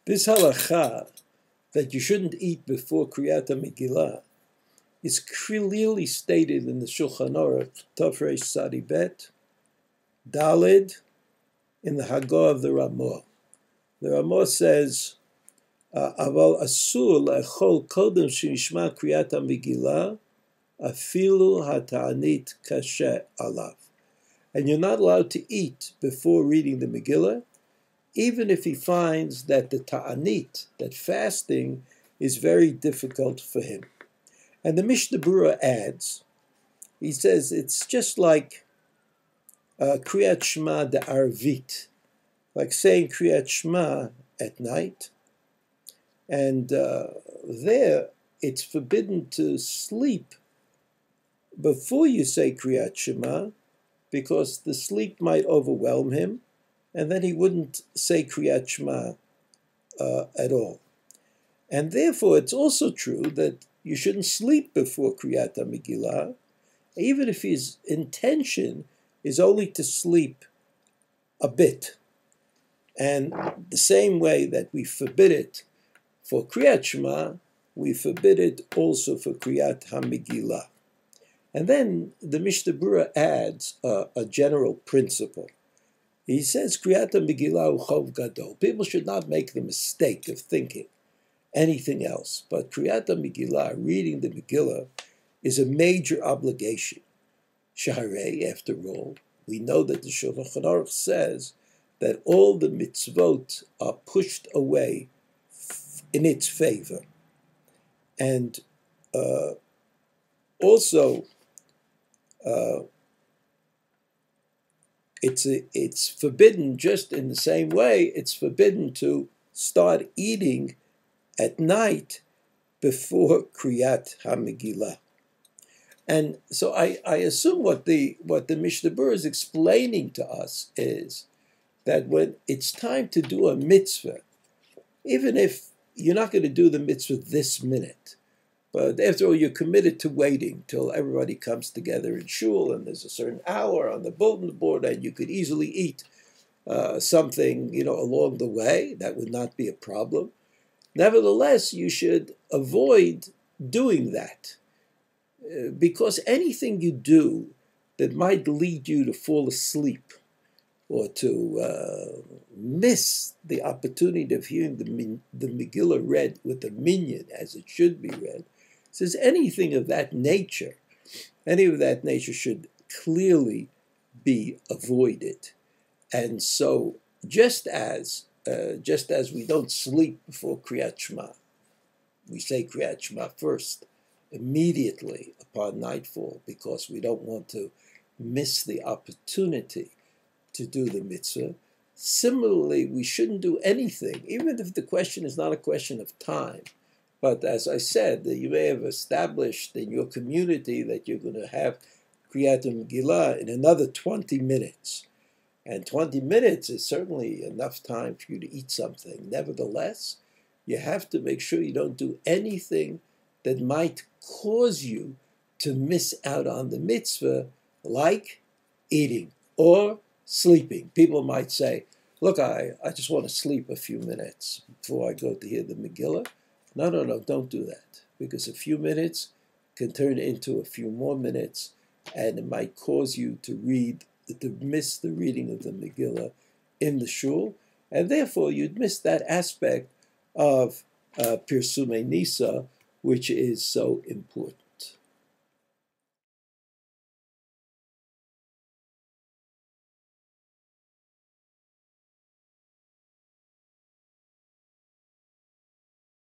This halacha that you shouldn't eat before Kriyat Megillah is clearly stated in the Shulchan Aruch, Tafresh Sadi Bet, Dalid, in the Hagah of the Ramah. The Ramah says, Aval asur le'echol kodem shenishma Kriyat Megillah, afilu hata'anit kasher alav. And you're not allowed to eat before reading the Megillah, even if he finds that the ta'anit, that fasting, is very difficult for him. And the Mishnah Berurah adds, he says, it's just like Kriyat Shema de Arvit, like saying Kriyat Shema at night. And there, it's forbidden to sleep before you say Kriyat Shema, because the sleep might overwhelm him, and then he wouldn't say Kriyat Shema at all. And therefore, it's also true that you shouldn't sleep before Kriyat Megillah, even if his intention is only to sleep a bit. And the same way that we forbid it for Kriyat Shema, we forbid it also for Kriyat HaMegillah. And then the Mishnah Berurah adds a general principle. He says, Kriyat Megillah uchov gadol. People should not make the mistake of thinking anything else. But Kriyat Megillah, reading the Megillah, is a major obligation. Shaharei, after all, we know that the Shulchan Aruch says that all the mitzvot are pushed away in its favor. And also, it's forbidden just in the same way. It's forbidden to start eating at night before Kriyat HaMegillah. And so I assume what the Mishnah Berurah is explaining to us is that when it's time to do a mitzvah, even if you're not going to do the mitzvah this minute, but after all, you're committed to waiting till everybody comes together in shul, and there's a certain hour on the bulletin board, and you could easily eat something, along the way. That would not be a problem. Nevertheless, you should avoid doing that, because anything you do that might lead you to fall asleep or to miss the opportunity of hearing the Megillah read with the minyan as it should be read, says anything of that nature, should clearly be avoided. And so, just as we don't sleep before Kriyat Shema, we say Kriyat Shema first, immediately upon nightfall, because we don't want to miss the opportunity to do the mitzvah. Similarly, we shouldn't do anything, even if the question is not a question of time. But as I said, that you may have established in your community that you're going to have Kriyat Megillah in another 20 minutes. And 20 minutes is certainly enough time for you to eat something. Nevertheless, you have to make sure you don't do anything that might cause you to miss out on the mitzvah, like eating or sleeping. People might say, look, I just want to sleep a few minutes before I go to hear the Megillah. No, don't do that, because a few minutes can turn into a few more minutes, and it might cause you to miss the reading of the Megillah in the shul, and therefore you'd miss that aspect of Pirsumei Nisa, which is so important.